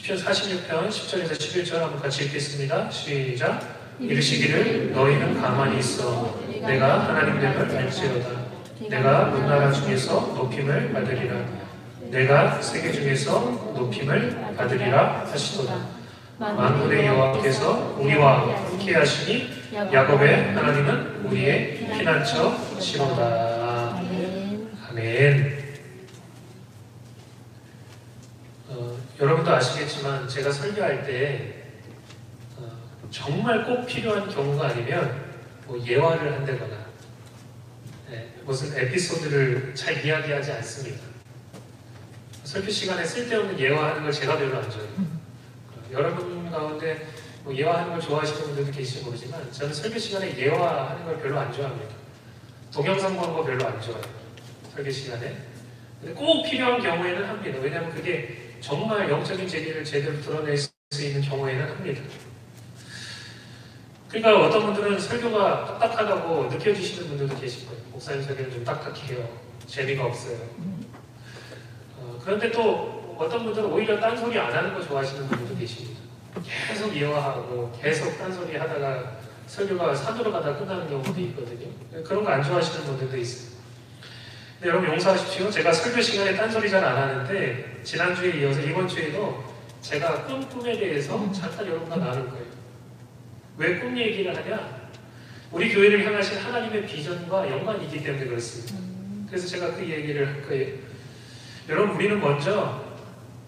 시편 46편 10절에서 11절 한번 같이 읽겠습니다. 시작. 이르시기를 너희는 가만히 있어 내가 하나님 됨을 알지어다. 내가 문나라 중에서 높임을 받으리라. 내가 세계 중에서 높임을 받으리라 하시도다. 만군의 여호와께서 우리와 함께 하시니 야곱의 하나님은 우리의 피난처시로다. 아멘. 여러분도 아시겠지만 제가 설교할 때 정말 꼭 필요한 경우가 아니면 뭐 예화를 한다거나 무슨 에피소드를 잘 이야기하지 않습니다. 설교 시간에 쓸데없는 예화하는 걸 제가 별로 안 좋아해요. 여러분 가운데 뭐 예화하는 걸 좋아하시는 분들도 계실지 모르지만 저는 설교 시간에 예화하는 걸 별로 안 좋아합니다. 동영상 보는 거 별로 안 좋아해요. 설교 시간에. 근데 꼭 필요한 경우에는 합니다. 왜냐하면 그게 정말 영적인 재미를 제대로 드러낼 수 있는 경우에는 합니다. 그러니까 어떤 분들은 설교가 딱딱하다고 느껴지시는 분들도 계실 거예요. 목사님 설교는 좀 딱딱해요. 재미가 없어요. 그런데 또 어떤 분들은 오히려 딴소리 안 하는 거 좋아하시는 분들도 계십니다. 계속 예화하고 계속 딴소리 하다가 설교가 산으로 가다 끝나는 경우도 있거든요. 그런 거 안 좋아하시는 분들도 있어요. 근데 여러분 용서하십시오. 제가 설교 시간에 딴소리 잘 안 하는데 지난주에 이어서 이번 주에도 제가 꿈에 대해서 잠깐 여러분과 나눌 거예요. 왜 꿈 얘기를 하냐? 우리 교회를 향하신 하나님의 비전과 연관이기 때문에 그렇습니다. 그래서 제가 그 얘기를 할 거예요. 여러분 우리는 먼저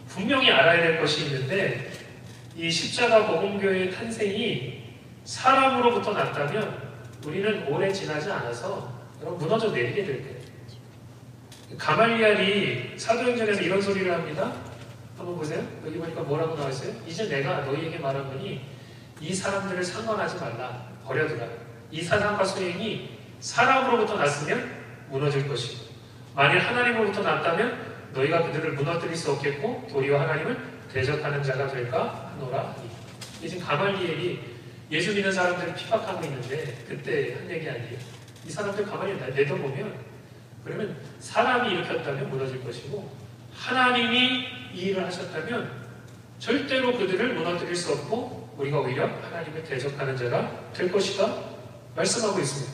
분명히 알아야 될 것이 있는데 이 십자가 복음교회의 탄생이 사람으로부터 났다면 우리는 오래 지나지 않아서 여러분 무너져 내리게 될 거예요. 가말리엘이 사도행전에서 이런 소리를 합니다. 한번 보세요. 여기 보니까 뭐라고 나와 있어요? 이제 내가 너희에게 말하노니 이 사람들을 상관하지 말라. 버려두라. 이 사상과 수행이 사람으로부터 났으면 무너질 것이고 만일 하나님으로부터 났다면 너희가 그들을 무너뜨릴 수 없겠고 도리어 하나님을 대적하는 자가 될까 하노라. 이게 지금 가말리엘이 예수 믿는 사람들을 핍박하고 있는데 그때 한 얘기 아니에요. 이 사람들 가만히 내다보면 그러면 사람이 일으켰다면 무너질 것이고 하나님이 이 일을 하셨다면 절대로 그들을 무너뜨릴 수 없고 우리가 오히려 하나님을 대적하는 자가 될 것이다 말씀하고 있습니다.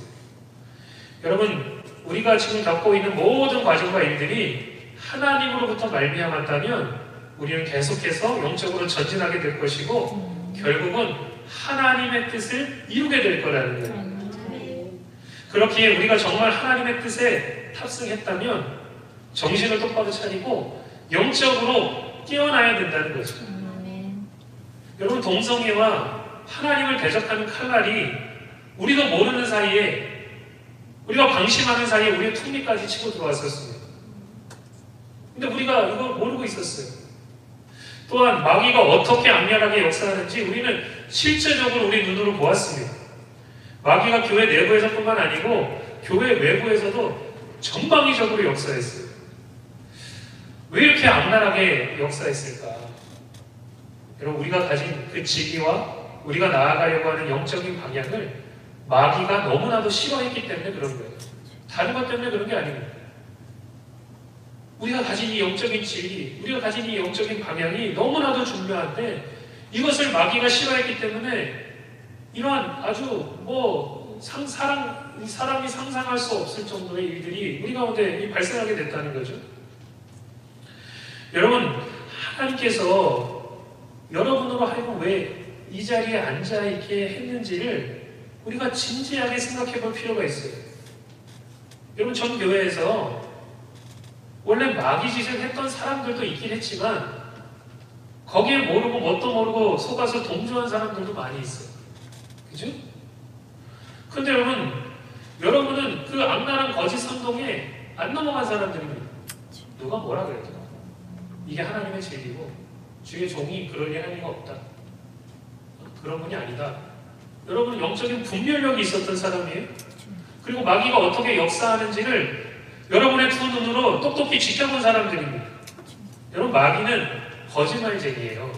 여러분 우리가 지금 겪고 있는 모든 과정과 일들이 하나님으로부터 말미암았다면 우리는 계속해서 영적으로 전진하게 될 것이고 결국은 하나님의 뜻을 이루게 될 거라는 거예요. 그렇기에 우리가 정말 하나님의 뜻에 탑승했다면 정신을 똑바로 차리고 영적으로 깨어나야 된다는 거죠. 여러분 동성애와 하나님을 대적하는 칼날이 우리도 모르는 사이에 우리가 방심하는 사이에 우리의 퉁리까지 치고 들어왔었습니다. 근데 우리가 이걸 모르고 있었어요. 또한 마귀가 어떻게 악랄하게 역사하는지 우리는 실제적으로 우리 눈으로 보았습니다. 마귀가 교회 내부에서뿐만 아니고 교회 외부에서도 전방위적으로 역사했어요. 왜 이렇게 악랄하게 역사했을까? 여러분 우리가 가진 그 지기와 우리가 나아가려고 하는 영적인 방향을 마귀가 너무나도 싫어했기 때문에 그런 거예요. 다른 것 때문에 그런 게 아닙니다. 우리가 가진 이 영적인 진리, 우리가 가진 이 영적인 방향이 너무나도 중요한데 이것을 마귀가 싫어했기 때문에 이러한 아주 사람이 상상할 수 없을 정도의 일들이 우리 가운데 발생하게 됐다는 거죠. 여러분 하나님께서 여러분으로 하여금 왜 이 자리에 앉아있게 했는지를 우리가 진지하게 생각해 볼 필요가 있어요. 여러분 전 교회에서 원래 마귀 짓을 했던 사람들도 있긴 했지만 거기에 모르고 뭣도 모르고 속아서 동조한 사람들도 많이 있어요. 그죠? 근데 여러분은 그 악랄한 거짓 선동에 안 넘어간 사람들입니다. 누가 뭐라 그래도 이게 하나님의 진리고 주의 종이 그럴 일 할 리가 없다. 그런 분이 아니다. 여러분은 영적인 분별력이 있었던 사람이에요. 그리고 마귀가 어떻게 역사하는지를 여러분의 두 눈으로 똑똑히 지켜본 사람들입니다. 여러분 마귀는 거짓말쟁이에요.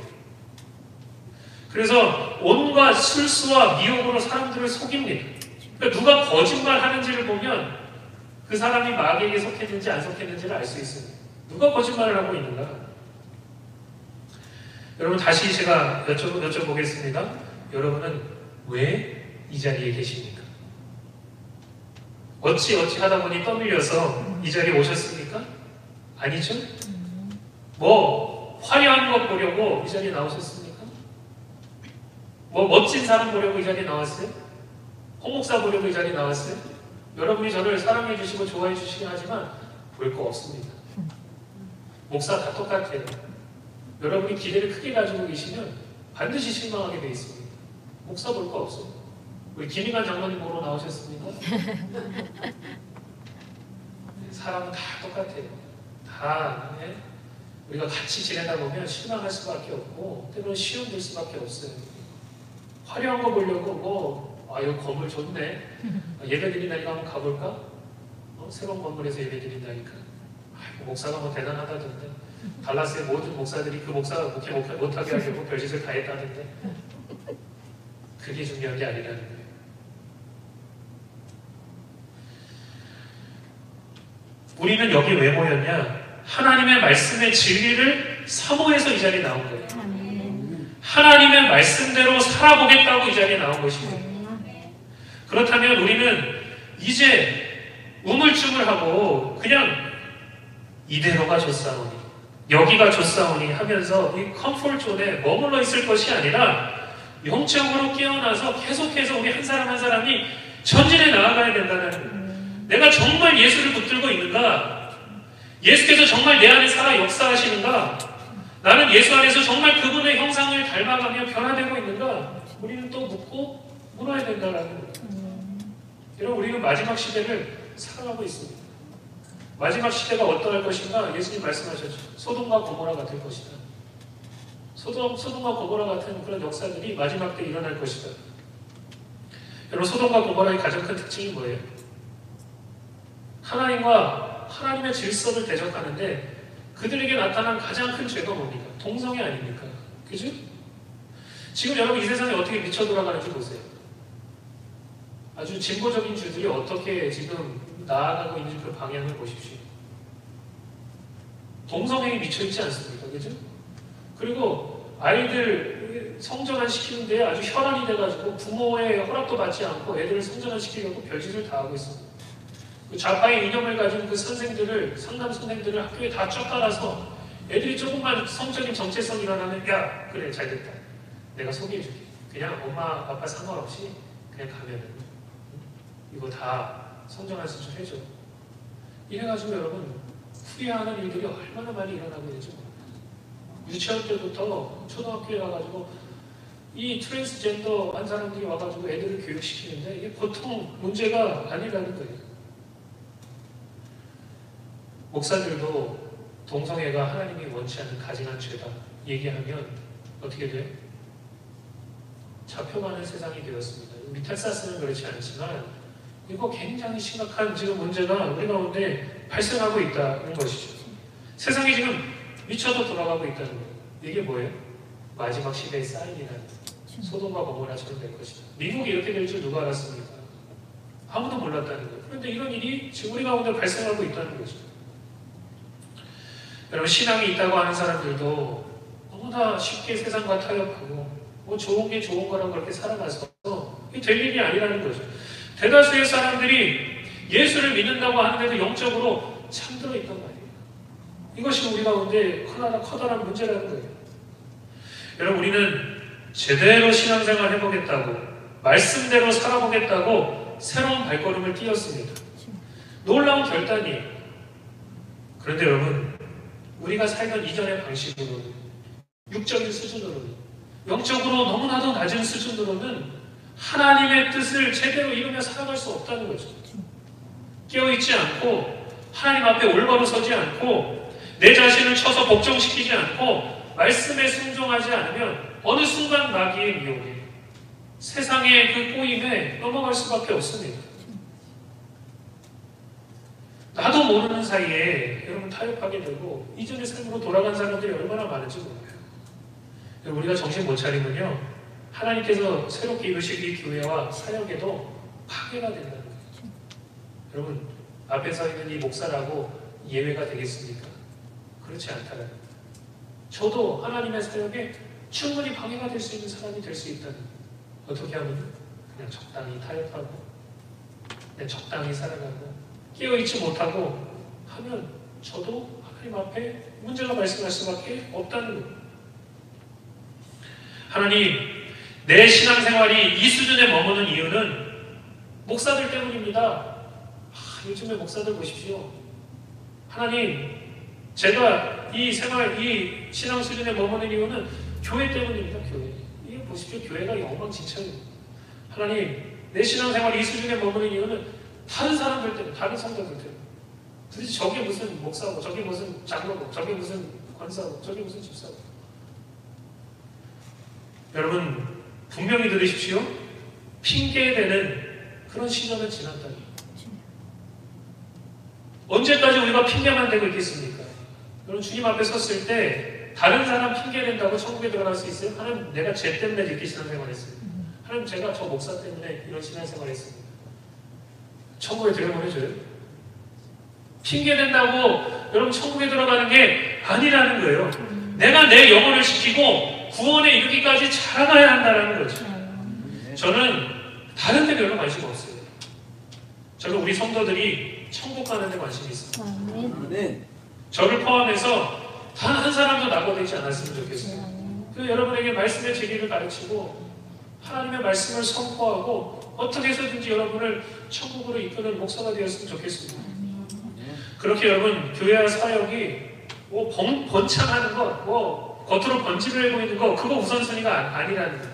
그래서 온갖 술수와 미혹으로 사람들을 속입니다. 그러니까 누가 거짓말하는지를 보면 그 사람이 마귀에게 속했는지 안 속했는지를 알 수 있습니다. 누가 거짓말을 하고 있는가? 여러분 다시 제가 여쭤보겠습니다. 여러분은 왜 이 자리에 계십니까? 어찌 하다 보니 떠밀려서 이 자리에 오셨습니까? 아니죠? 뭐 화려한 것 보려고 이 자리에 나오셨습니까? 뭐 멋진 사람 보려고 이 자리에 나왔어요? 홍 목사 보려고 이 자리에 나왔어요? 여러분이 저를 사랑해 주시고 좋아해 주시긴 하지만 볼 거 없습니다. 목사 다 똑같아요. 여러분이 기대를 크게 가지고 계시면 반드시 실망하게 돼 있습니다. 목사 볼 거 없어요. 우리 김인환 장로님 보러 나오셨습니까? 사람은 다 똑같아요. 다 우리가 같이 지내다 보면 실망할 수밖에 없고 때로는 시험 들 수밖에 없어요. 화려한 거 보려고 이거 건물 좋네. 예배 드린다니까 한번 가볼까? 새로운 건물에서 예배 드린다니까. 목사가 뭐 대단하다던데. 달라스의 모든 목사들이 그 목사가 목회 못하게 하려고 별짓을 다 했다던데. 그게 중요한 게 아니라는 거예요. 우리는 여기 왜 모였냐? 하나님의 말씀의 진리를 사모해서 이 자리에 나온 거예요. 하나님의 말씀대로 살아보겠다고 이 자리에 나온 것입니다. 그렇다면 우리는 이제 우물쭈물하고 그냥 이대로가 좋사오니 여기가 좋사오니 하면서 이 컴포트존에 머물러 있을 것이 아니라 영적으로 깨어나서 계속해서 우리 한 사람 한 사람이 전진해 나아가야 된다는 거예요. 내가 정말 예수를 붙들고 있는가? 예수께서 정말 내 안에 살아 역사하시는가? 나는 예수 안에서 정말 그분의 형상을 닮아가며 변화되고 있는가? 우리는 또 묻고 물어야 된다는 거예요. 여러분, 우리는 마지막 시대를 살아가고 있습니다. 마지막 시대가 어떠할 것인가? 예수님 말씀하셨죠. 소돔과 고모라가 될 것이다. 소돔과 고모라 같은 그런 역사들이 마지막 때 일어날 것이다. 여러분, 소돔과 고모라의 가장 큰 특징이 뭐예요? 하나님과 하나님의 질서를 대적하는데 그들에게 나타난 가장 큰 죄가 뭡니까? 동성애 아닙니까? 그죠? 지금 여러분 이 세상에 어떻게 미쳐 돌아가는지 보세요. 아주 진보적인 주들이 어떻게 지금 나아가고 있는 그 방향을 보십시오. 동성애에 미쳐있지 않습니까? 그죠? 그리고 아이들 성전환 시키는데 아주 혈안이 돼가지고 부모의 허락도 받지 않고 애들을 성전환 시키려고 별짓을 다 하고 있습니다. 그 좌파의 이념을 가진 그 선생들을, 상담 선생들을 학교에 다 쫓아가서 애들이 조금만 성적인 정체성이 일어나면 야, 그래, 잘됐다. 내가 소개해줄게. 그냥 엄마, 아빠 상관없이 그냥 가면은 이거 다 성전환 수술 해줘. 이래가지고 여러분 후회하는 일들이 얼마나 많이 일어나고 있는지 모릅니다. 유치원 때부터 초등학교에 와가지고 이 트랜스젠더 한 사람들이 와가지고 애들을 교육시키는데 이게 보통 문제가 아니라는 거예요. 목사들도 동성애가 하나님이 원치 않는 가증한 죄다 얘기하면 어떻게 돼요? 잡혀가는 세상이 되었습니다. 우리 텍사스는 그렇지 않지만 이거 굉장히 심각한 지금 문제가 우리 가운데 발생하고 있다는 것이죠. 세상이 지금 미쳐도 돌아가고 있다는 거예요. 이게 뭐예요? 마지막 시대의 사인이라는 소돔과 고모라처럼 될 것이다. 미국이 이렇게 될 줄 누가 알았습니까? 아무도 몰랐다는 거예요. 그런데 이런 일이 지금 우리 가운데 발생하고 있다는 거죠. 여러분, 신앙이 있다고 하는 사람들도 너무나 쉽게 세상과 타협하고 뭐 좋은 게 좋은 거라고 그렇게 살아가서 이게 될 일이 아니라는 거죠. 대다수의 사람들이 예수를 믿는다고 하는데도 영적으로 잠들어 있단 말이에요. 이것이 우리 가운데 커다란 문제라는 거예요. 여러분, 우리는 제대로 신앙생활 해보겠다고 말씀대로 살아보겠다고 새로운 발걸음을 띄었습니다. 놀라운 결단이에요. 그런데 여러분, 우리가 살던 이전의 방식으로는, 육적인 수준으로는, 영적으로 너무나도 낮은 수준으로는 하나님의 뜻을 제대로 이루며 살아갈 수 없다는 거죠. 깨어있지 않고 하나님 앞에 올바로 서지 않고 내 자신을 쳐서 복종시키지 않고 말씀에 순종하지 않으면 어느 순간 마귀의 미혹에 세상의 그 꼬임에 넘어갈 수밖에 없습니다. 나도 모르는 사이에 여러분 타협하게 되고 이전의 삶으로 돌아간 사람들이 얼마나 많은지 몰라요. 우리가 정신 못 차리면요, 하나님께서 새롭게 이루실 이 교회와 사역에도 파괴가 된다는 거죠. 여러분, 앞에 서 있는 이 목사라고 예외가 되겠습니까? 그렇지 않다는 거예요. 저도 하나님의 사역에 충분히 방해가 될 수 있는 사람이 될 수 있다는, 어떻게 하면 그냥 적당히 타협하고 그냥 적당히 살아가고 깨어있지 못하고 하면 저도 하나님 앞에 문제가 발생할 수밖에 없다는 거예요. 하나님, 내 신앙생활이 이 수준에 머무는 이유는 목사들 때문입니다. 요즘에 목사들 보십시오. 하나님, 제가 이 생활, 이 신앙 수준에 머무는 이유는 교회 때문입니다. 교회. 이게 보십시오. 교회가 엉망진창이에요. 하나님, 내 신앙생활 이 수준에 머무는 이유는 다른 사람들 때문에, 다른 성도들 때문에. 도대체 저게 무슨 목사고, 저게 무슨 장로고, 저게 무슨 권사고, 저게 무슨 집사고. 여러분, 분명히 들으십시오. 핑계대는 그런 시절은 지났다니. 언제까지 우리가 핑계만 대고 있겠습니까? 여러분, 주님 앞에 섰을 때 다른 사람 핑계댄다고 천국에 들어갈 수 있어요? 하나님, 내가 죄 때문에 이렇게 신앙생활 했어요. 하나님, 제가 저 목사 때문에 이런 신앙생활 했습니다. 천국에 들어보내줘요? 핑계댄다고 여러분 천국에 들어가는 게 아니라는 거예요. 내가 내 영혼을 지키고 구원에 이르기까지 자라가야 한다는 거죠. 저는 다른 데 별로 관심 없어요. 저는 우리 성도들이 천국 가는 데 관심이 있어요. 저를 포함해서 단 한 사람도 낙오되지 않았으면 좋겠어요. 그 여러분에게 말씀의 진리를 가르치고 하나님의 말씀을 선포하고 어떻게 해서든지 여러분을 천국으로 이끄는 목사가 되었으면 좋겠습니다. 그렇게 여러분, 교회와 사역이 뭐 번창하는 것, 뭐 겉으로 번지르해 보이는 것, 그거 우선순위가 아니라는 거예요.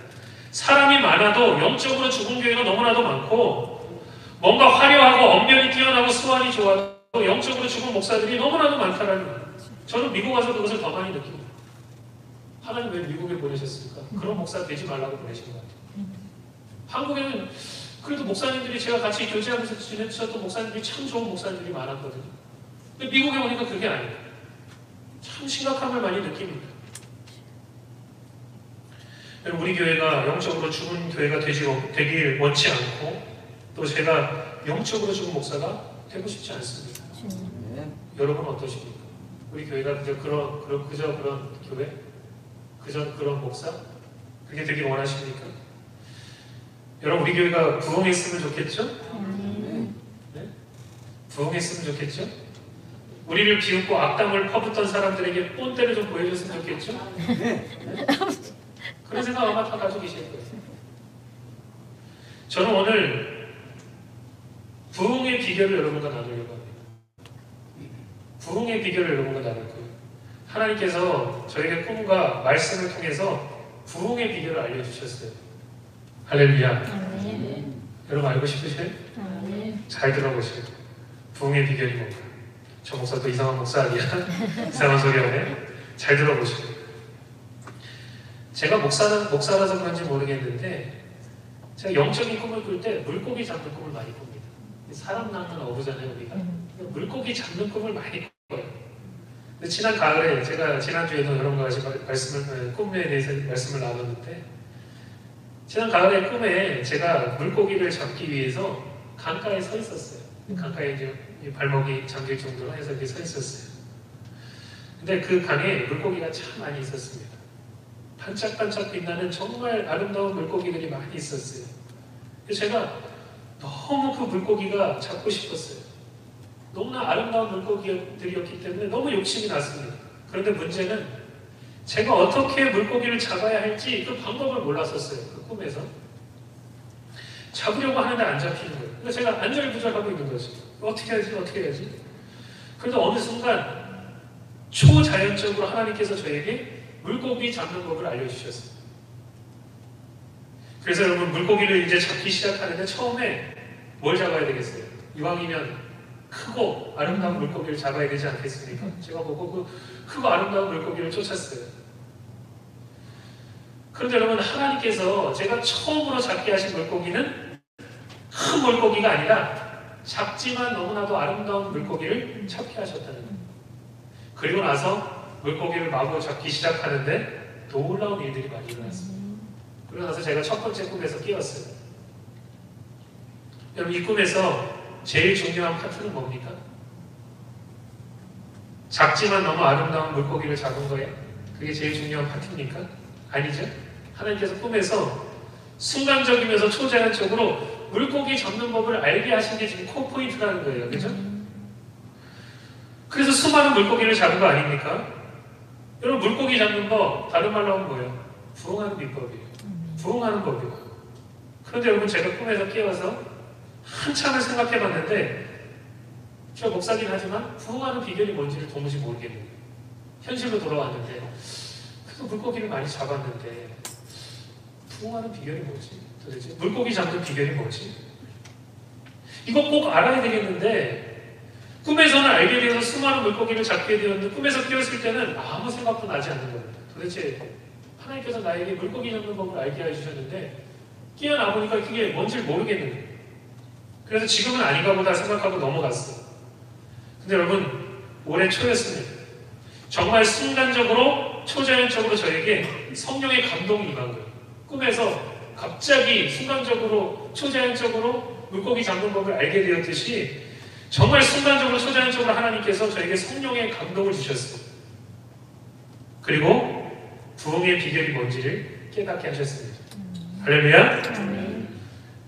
사람이 많아도 영적으로 죽은 교회가 너무나도 많고, 뭔가 화려하고 언변이 뛰어나고 수완이 좋아도 영적으로 죽은 목사들이 너무나도 많다는 거예요. 저는 미국 와서 그것을 더 많이 느낍니다. 하나님 왜 미국에 보내셨습니까? 그런 목사 되지 말라고 보내신 것 같아요. 한국에는 그래도 목사님들이, 제가 같이 교제하면서 지내셨던 목사님들이 참 좋은 목사님들이 많았거든요. 근데 미국에 오니까 그게 아니에요. 참 심각함을 많이 느낍니다. 우리 교회가 영적으로 죽은 교회가 되길 원치 않고, 또 제가 영적으로 죽은 목사가 되고 싶지 않습니다. 여러분은 어떠십니까? 우리 교회가 그저 그런 교회? 그저 그런 목사? 그게 되길 원하십니까? 여러분, 우리 교회가 부흥했으면 좋겠죠? 네? 부흥했으면 좋겠죠? 우리를 비웃고 악담을 퍼붓던 사람들에게 본때를 좀 보여줬으면 좋겠죠? 네? 그런 생각 아마 다 가지고 계실 거예요. 저는 오늘 부흥의 비결을 여러분과 나누려고 합니다. 부흥의 비결을 여러분과 나눌 거예요. 하나님께서 저에게 꿈과 말씀을 통해서 부흥의 비결을 알려주셨어요. 할렐루야. 여러분 알고 싶으세요? 잘 들어보세요. 부흥의 비결이 뭔가. 저 목사 또 이상한 목사 아니야? 이상한 소리 하네? 잘 들어보세요. 제가 목사라서 그런지 모르겠는데, 제가 영적인 꿈을 꿀 때 물고기 잡는 꿈을 많이 꿉니다. 사람 낳는 어부잖아요, 우리가. 물고기 잡는 꿈을 많이 꿔요. 근데 지난 가을에, 제가 지난주에도 여러분과 같이 꿈에 대해서 말씀을 나눴는데, 지난 가을에 꿈에 제가 물고기를 잡기 위해서 강가에 서 있었어요. 강가에 이제 발목이 잠길 정도로 해서 이렇게 서 있었어요. 근데 그 강에 물고기가 참 많이 있었습니다. 반짝반짝 빛나는 정말 아름다운 물고기들이 많이 있었어요. 그래서 제가 너무 그 물고기가 잡고 싶었어요. 너무나 아름다운 물고기들이었기 때문에 너무 욕심이 났습니다. 그런데 문제는 제가 어떻게 물고기를 잡아야 할지 그 방법을 몰랐었어요. 그 꿈에서. 잡으려고 하는데 안 잡히는 거예요. 그래서 제가 안절부절하고 있는 거죠. 어떻게 해야지? 그래도 어느 순간 초자연적으로 하나님께서 저에게 물고기 잡는 법을 알려주셨어요. 그래서 여러분, 물고기를 이제 잡기 시작하는데 처음에 뭘 잡아야 되겠어요? 이왕이면 크고 아름다운 물고기를 잡아야 되지 않겠습니까? 제가 보고 그 크고 아름다운 물고기를 쫓았어요. 그런데 여러분, 하나님께서 제가 처음으로 잡게 하신 물고기는 큰 물고기가 아니라 작지만 너무나도 아름다운 물고기를 잡게 하셨다는 거예요. 그리고 나서 물고기를 마구 잡기 시작하는데 놀라운 일들이 많이 일어났습니다. 그러고 나서 제가 첫 번째 꿈에서 깨었어요. 여러분, 이 꿈에서 제일 중요한 파트는 뭡니까? 작지만 너무 아름다운 물고기를 잡은 거예요. 그게 제일 중요한 파트입니까? 아니죠. 하나님께서 꿈에서 순간적이면서 초자연적으로 물고기 잡는 법을 알게 하신 게 지금 코포인트라는 거예요. 그죠? 그래서 수많은 물고기를 잡은 거 아닙니까? 여러분, 물고기 잡는 법 다른 말로 하면 뭐예요? 부흥하는 비법이에요. 부흥하는 법이에요. 그런데 여러분, 제가 꿈에서 깨어서 한참을 생각해 봤는데, 제가 목사긴 하지만 부흥하는 비결이 뭔지를 도무지 모르겠는 거예요. 현실로 돌아왔는데, 그래서 물고기를 많이 잡았는데 부흥하는 비결이 뭐지? 도대체 물고기 잡는 비결이 뭐지? 이거 꼭 알아야 되겠는데, 꿈에서는 알게 되어서 수많은 물고기를 잡게 되었는데 꿈에서 깨었을 때는 아무 생각도 나지 않는 겁니다. 도대체 하나님께서 나에게 물고기 잡는 법을 알게 해주셨는데 깨어나 보니까 그게 뭔지 모르겠는 거예요. 그래서 지금은 아닌가 보다 생각하고 넘어갔어요. 근데 여러분, 올해 초였습니다. 정말 순간적으로 초자연적으로 저에게 성령의 감동이 임한 거예요. 꿈에서 갑자기 순간적으로 초자연적으로 물고기 잡는 법을 알게 되었듯이 정말 순간적으로 초자연적으로 하나님께서 저에게 성령의 감동을 주셨어요. 그리고 부흥의 비결이 뭔지를 깨닫게 하셨습니다. 할렐루야.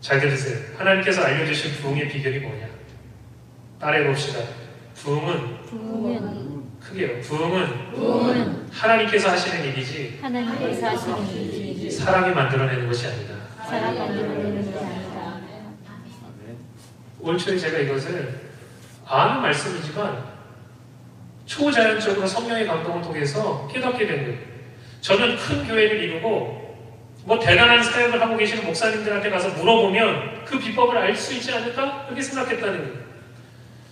잘 들으세요. 하나님께서 알려주신 부흥의 비결이 뭐냐? 따라해봅시다. 부흥은 크게요. 부흥은 하나님께서 하시는 일이지 하나님께서 하시는 일이지 사람이 만들어내는 것이 아니다. 사람이 만들어내는 것이 아니다. 올 초에 제가 이것을 아는 말씀이지만 초자연적으로 성령의 감동을 통해서 깨닫게 된 거예요. 저는 큰 교회를 이루고 뭐 대단한 사역을 하고 계시는 목사님들한테 가서 물어보면 그 비법을 알 수 있지 않을까? 그렇게 생각했다는 거예요.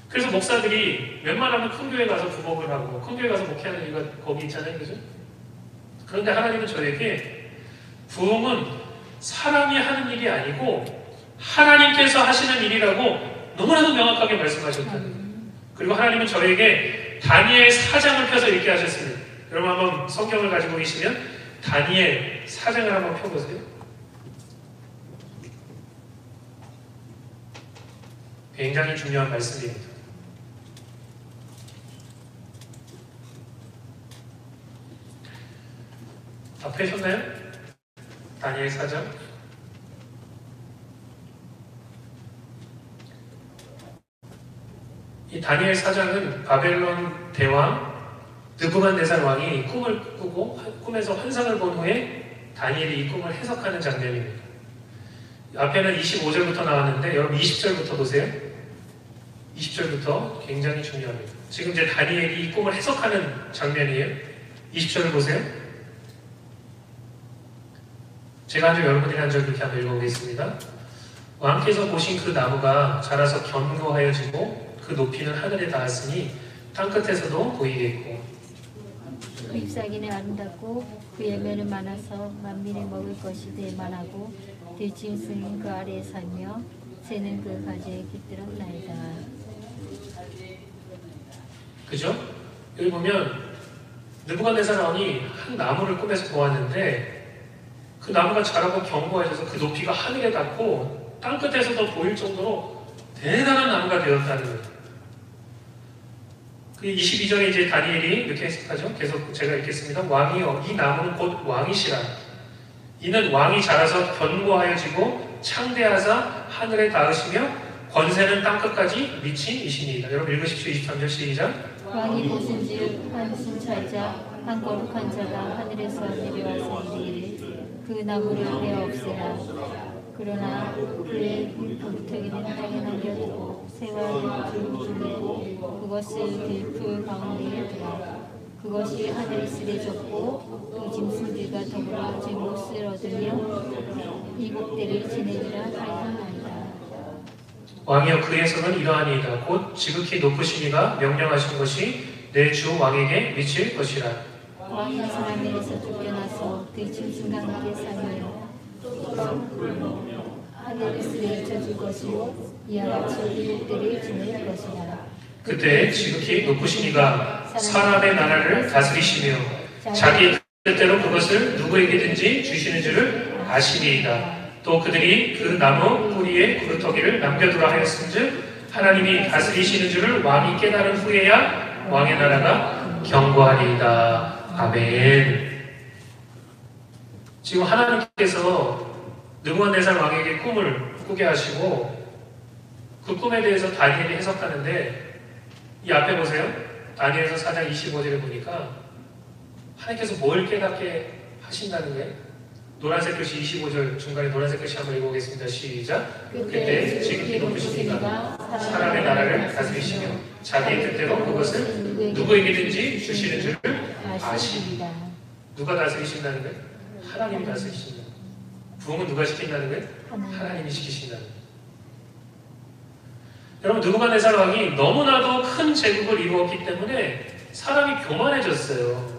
그래서 목사들이 웬만하면 큰 교회 가서 부목을 하고 큰 교회 가서 목회하는 이유가 거기 있잖아요. 그죠? 그런데 하나님은 저에게 부흥은 사람이 하는 일이 아니고 하나님께서 하시는 일이라고 너무나도 명확하게 말씀하셨다는 거예요. 그리고 하나님은 저에게 다니엘 4장을 펴서 읽게 하셨습니다. 여러분 한번 성경을 가지고 계시면 다니엘 4장을 한번 펴보세요. 굉장히 중요한 말씀입니다. 다 펴셨나요? 다니엘 4장. 이 다니엘 4장은 바벨론 대왕 느부갓네살 왕이 꿈을 꾸고 꿈에서 환상을 본 후에 다니엘이 이 꿈을 해석하는 장면입니다. 앞에는 25절부터 나왔는데 여러분 20절부터 보세요. 20절부터 굉장히 중요합니다. 지금 이제 다니엘이 이 꿈을 해석하는 장면이에요. 20절을 보세요. 제가 한 절 여러분들이 한 절 그렇게 한번 읽어보겠습니다. 왕께서 보신 그 나무가 자라서 견고하여지고 그 높이는 하늘에 닿았으니 땅끝에서도 보이겠고 그 잎사귀는 아름답고 그 열매는 많아서 만민이 먹을 것이 대만하고 들짐승이 그 아래에 살며 새는 그 가지에 깃들었나이다. 그죠? 여기 보면 느부갓네살 왕이 한 나무를 꿈에서 보았는데 그 나무가 자라고 견고해져서 그 높이가 하늘에 닿고 땅끝에서도 보일 정도로 대단한 나무가 되었다는 거예요. 그 22절에 이제 다니엘이 이렇게 해석하죠. 계속 제가 읽겠습니다. 왕이여, 이 나무는 곧 왕이시라. 이는 왕이 자라서 견고하여지고 창대하사 하늘에 닿으시며 권세는 땅끝까지 미친 이시니이다. 여러분 읽으십시오. 23절 시작. 왕이 보신즉 한 순찰자 한 거룩한 자가 하늘에서 내려와서 이르기를 그 나무를 베어 없애라. 그러나 그의 굴뚝이는 땅에 남겨두고 새와 들풀 중에 그것을 들풀 가운데에 두라. 그것이 하늘이 쓰레졌고 그 짐승들과 더불어 제 몫을 얻으며 이국대를 지내리라 하였나이다. 왕이여, 그 해석은 이러하니이다. 곧 지극히 높으신 이가 명령하신 것이 내 주 왕에게 미칠 것이라. 왕이 사람에게서 쫓겨나서 그 짐승과 함께 살며 하늘을 쓰레기쳐 줄 것이요 이와 같이 이국대를 지낼 것이라. 그때 지극히 높으신 이가 사람의 나라를 다스리시며 자기 뜻대로 그것을 누구에게든지 주시는 줄을 아시리이다. 또 그들이 그 나무 뿌리에 구루터기를 남겨두라 하였은즉 하나님이 다스리시는 줄을 왕이 깨달은 후에야 왕의 나라가 견고하리이다. 아멘. 지금 하나님께서 느부갓네살 왕에게 꿈을 꾸게 하시고 그 꿈에 대해서 다니엘이 해석하는데 이 앞에 보세요. 다니엘서 4장 25절에 보니까 하나님께서 뭘 깨닫게 하신다는 거예요. 노란색 글씨 25절 중간에 노란색 글씨 한번 읽어보겠습니다. 시작. 그때 지극히 높으시니가 사람의 나라를 다스리시며 자기의 뜻대로 그것을 누구에게든지 주시는 줄을 아십니다. 누가 다스리신다는 거예요? 하나님이 다스리신다는 거예요. 부흥은 누가 시킨다는 거예요? 하나님이 시키신다는 거예요. 여러분 느부갓네살 왕이 너무나도 큰 제국을 이루었기 때문에 사람이 교만해졌어요.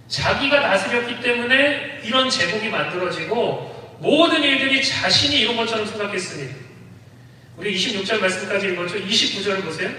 자기가 다스렸기 때문에 이런 제국이 만들어지고 모든 일들이 자신이 이룬 것처럼 생각했습니다. 우리 26절 말씀까지 읽었죠? 29절을 보세요.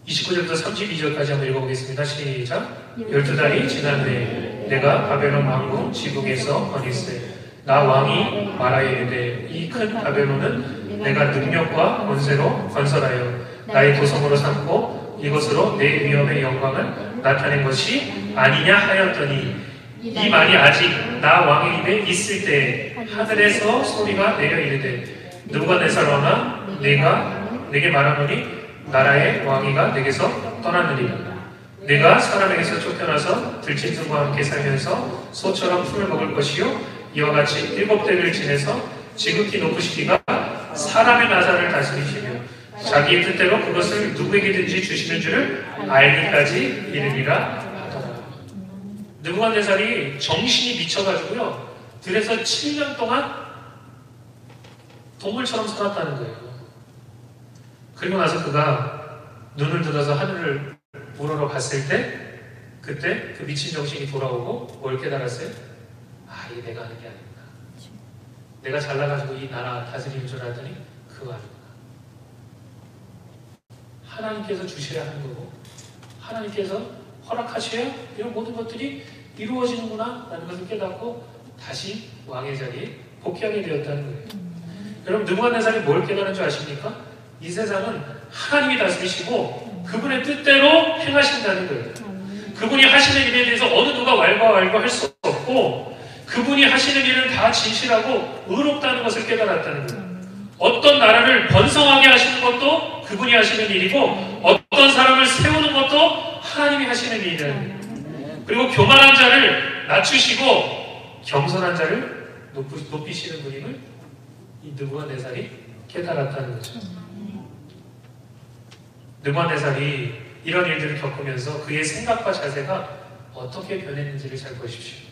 29절부터 32절까지 한번 읽어보겠습니다. 시작. 12달이 지난 후에 내가 바벨론 왕궁 지붕에서 건일세 나 왕이 말하여 이르되 이 큰 바벨론은 내가 능력과 권세로 건설하여 나의 도성으로 삼고 이것으로 내 위엄의 영광을 나타낸 것이 아니냐 하였더니 이 말이 아직 나 왕의 입에 있을 때 하늘에서 소리가 내려 이르되 느부갓네살 왕아 내가 내게 말하노니 나라의 왕위가 내게서 떠났느니라. 내가 사람에게서 쫓겨나서 들짐승과 함께 살면서 소처럼 풀을 먹을 것이요 이와 같이 7대를 지내서 지극히 높으시기가 사람의 나사를 다스리시며 자기의 뜻대로 그것을 누구에게든지 주시는 줄을 알기까지 이르리라 하더라. 느부갓네살이 정신이 미쳐가지고요 들에서 7년 동안 동물처럼 살았다는 거예요. 그리고 나서 그가 눈을 들어서 하늘을 우러러 봤을 때 그때 그 미친 정신이 돌아오고 뭘 깨달았어요? 아, 이게 내가 하는 게 아니구나. 내가 잘나가지고 이 나라 다스리는 줄 알았더니 그거 아니구나. 하나님께서 주셔야 하는 거고 하나님께서 허락하셔야 이런 모든 것들이 이루어지는구나 라는 것을 깨닫고 다시 왕의 자리에 복귀하게 되었다는 거예요. 여러분 느부갓네살이 뭘 깨달은 줄 아십니까? 이 세상은 하나님이 다스리시고 그분의 뜻대로 행하신다는 거예요. 그분이 하시는 일에 대해서 어느 누가 왈가왈부 할 수 없고 그분이 하시는 일은 다 진실하고 의롭다는 것을 깨달았다는 거예요. 어떤 나라를 번성하게 하시는 것도 그분이 하시는 일이고 어떤 사람을 세우는 것도 하나님이 하시는 일이라는 거예요. 그리고 교만한 자를 낮추시고 겸손한 자를 높이시는 분임을 이 느부갓네살이 깨달았다는 거죠. 느부갓네살이 이런 일들을 겪으면서 그의 생각과 자세가 어떻게 변했는지를 잘 보십시오.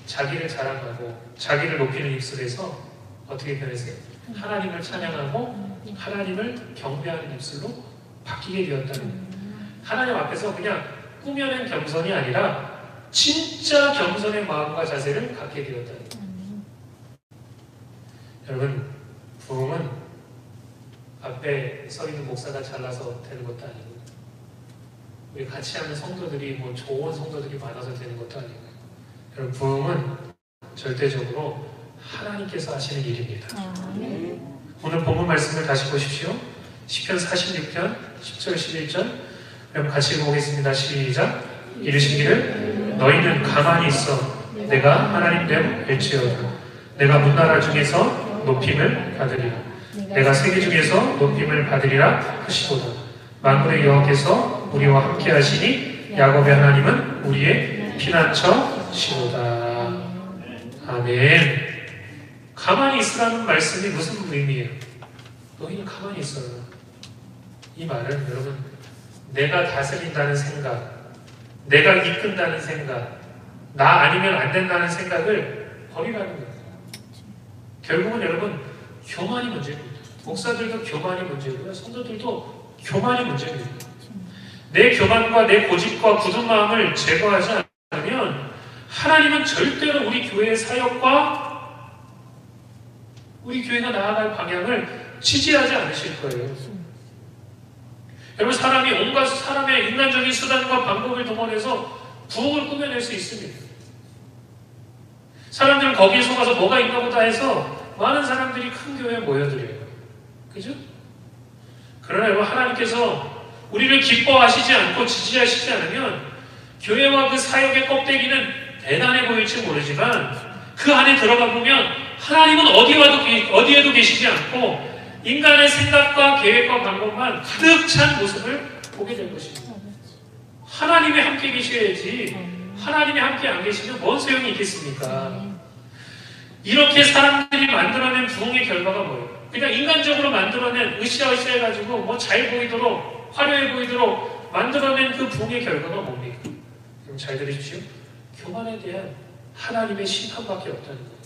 자기를 자랑하고 자기를 높이는 입술에서 어떻게 변했어요? 하나님을 찬양하고 하나님을 경배하는 입술로 바뀌게 되었다는 거예요. 하나님 앞에서 그냥 꾸며낸 겸손이 아니라 진짜 겸손의 마음과 자세를 갖게 되었다는 거예요. 여러분, 부흥은 앞에 서 있는 목사가 잘나서 되는 것도 아니고 우리 같이 하는 성도들이 뭐 좋은 성도들이 많아서 되는 것도 아니고 여러분 부흥은 절대적으로 하나님께서 하시는 일입니다. 오늘 본문 말씀을 다시 보십시오. 시편 46편 10절 11절 여러분 같이 읽어보겠습니다. 시작. 이르시기를 너희는 가만히 있어 내가 하나님됨 알지어다. 내가 문나라 중에서 높임을 받으리라. 내가 세계 중에서 높임을 받으리라 하시도다. 만군의 여호와께서 우리와 함께 하시니 야곱의 하나님은 우리의 피난처시로다. 아멘. 가만히 있으라는 말씀이 무슨 의미예요? 너희는 가만히 있어라. 이 말은 여러분 내가 다스린다는 생각, 내가 이끈다는 생각, 나 아니면 안 된다는 생각을 버리라는 거예요. 결국은 여러분 교만이 문제입니다. 목사들도 교만이 문제고요. 성도들도 교만이 문제입니다. 내 교만과 내 고집과 굳은 마음을 제거하지 않으면 하나님은 절대로 우리 교회의 사역과 우리 교회가 나아갈 방향을 지지하지 않으실 거예요. 여러분 사람이 온갖 사람의 인간적인 수단과 방법을 동원해서 부흥을 꾸며낼 수 있습니다. 사람들은 거기에 속아서 뭐가 있나 보다 해서 많은 사람들이 큰 교회에 모여들어요. 그죠? 그러나 여러분, 하나님께서 우리를 기뻐하시지 않고 지지하시지 않으면 교회와 그 사역의 껍데기는 대단해 보일지 모르지만 그 안에 들어가 보면 하나님은 어디에도 계시지 않고 인간의 생각과 계획과 방법만 가득 찬 모습을 보게 될 것입니다. 하나님이 함께 계셔야지 하나님이 함께 안 계시면 뭔 소용이 있겠습니까? 이렇게 사람들이 만들어낸 부흥의 결과가 뭐예요? 그냥 인간적으로 만들어낸 으쌰으쌰 해가지고 뭐 잘 보이도록 화려해 보이도록 만들어낸 그 부흥의 결과가 뭡니까? 그럼 잘 들으십시오. 교만에 대한 하나님의 심판밖에 없다는 거예요.